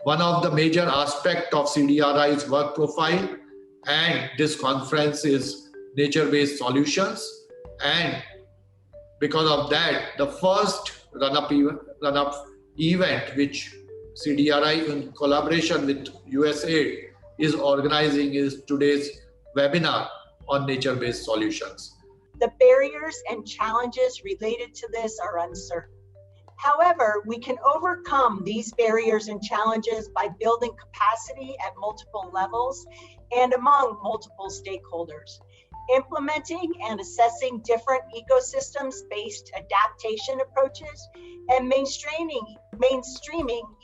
one of the major aspects of CDRI's work profile and this conference is nature-based solutions. And because of that, the first run-up event which CDRI in collaboration with USAID is organizing is today's webinar on nature-based solutions. The barriers and challenges related to this are uncertain. However, we can overcome these barriers and challenges by building capacity at multiple levels and among multiple stakeholders. Implementing and assessing different ecosystems-based adaptation approaches and mainstreaming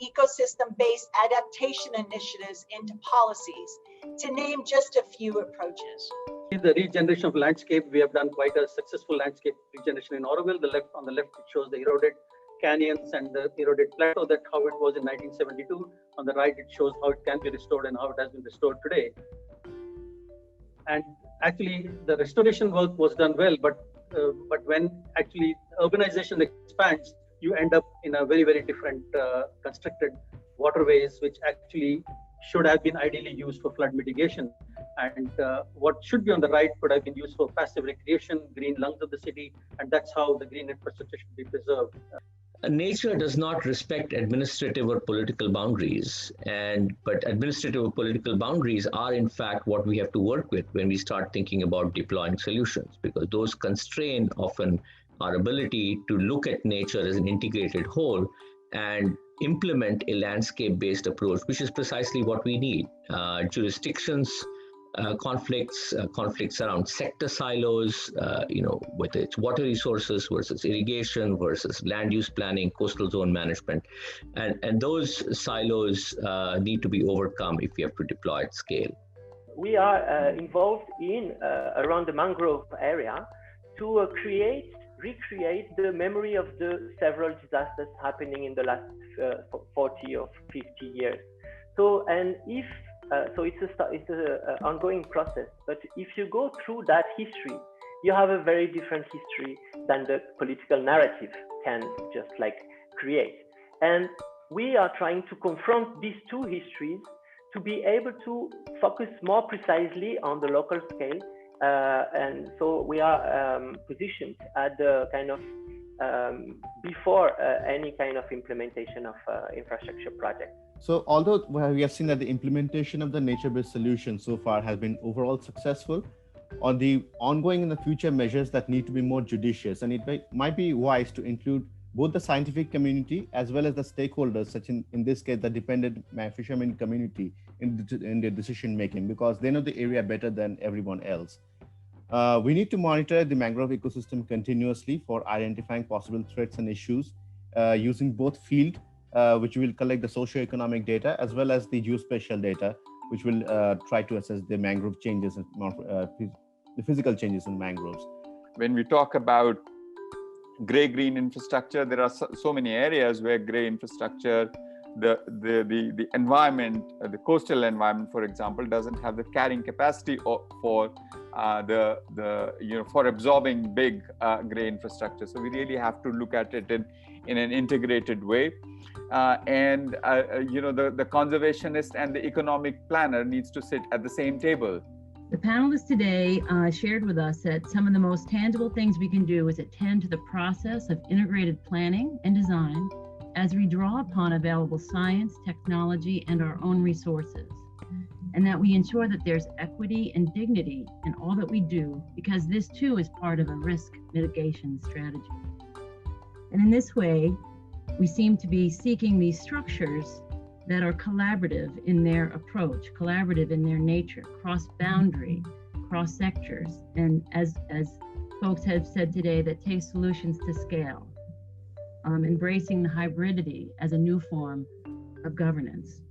ecosystem-based adaptation initiatives into policies, to name just a few approaches. The regeneration of landscape, we have done quite a successful landscape regeneration in Oroville. On the left, it shows the eroded canyons and the eroded plateau, that how it was in 1972. On the right, it shows how it can be restored and how it has been restored today. And actually, the restoration work was done well, but when actually urbanization expands, you end up in a very, very different constructed waterways, which actually should have been ideally used for flood mitigation. And what should be on the right could have been used for passive recreation, green lungs of the city, and that's how the green infrastructure should be preserved. Nature does not respect administrative or political boundaries, but administrative or political boundaries are in fact what we have to work with when we start thinking about deploying solutions, because those constrain often our ability to look at nature as an integrated whole and implement a landscape-based approach, which is precisely what we need. Jurisdictions, conflicts around sector silos, whether it's water resources versus irrigation versus land use planning, coastal zone management, and those silos need to be overcome if we have to deploy at scale. We are involved in around the mangrove area to recreate the memory of the several disasters happening in the last 40 or 50 years. So it's an ongoing process, but if you go through that history, you have a very different history than the political narrative can just create. And we are trying to confront these two histories to be able to focus more precisely on the local scale. And so we are positioned at the kind of before any kind of implementation of infrastructure projects. So although we have seen that the implementation of the nature-based solution so far has been overall successful, on the ongoing and the future measures that need to be more judicious, and it might be wise to include both the scientific community as well as the stakeholders, such in this case, the dependent fishermen community in their decision making, because they know the area better than everyone else. We need to monitor the mangrove ecosystem continuously for identifying possible threats and issues using both field, which will collect the socio-economic data, as well as the geospatial data, which will try to assess the mangrove changes and the physical changes in mangroves. When we talk about gray-green infrastructure, there are so many areas where gray infrastructure, the environment, the coastal environment, for example, doesn't have the carrying capacity for for absorbing big gray infrastructure. So we really have to look at it in an integrated way. The conservationist and the economic planner needs to sit at the same table. The panelists today shared with us that some of the most tangible things we can do is attend to the process of integrated planning and design as we draw upon available science, technology, and our own resources, and that we ensure that there's equity and dignity in all that we do, because this too is part of a risk mitigation strategy. And in this way, we seem to be seeking these structures that are collaborative in their approach, collaborative in their nature, cross-boundary, cross-sectors, and as folks have said today, that take solutions to scale, embracing the hybridity as a new form of governance.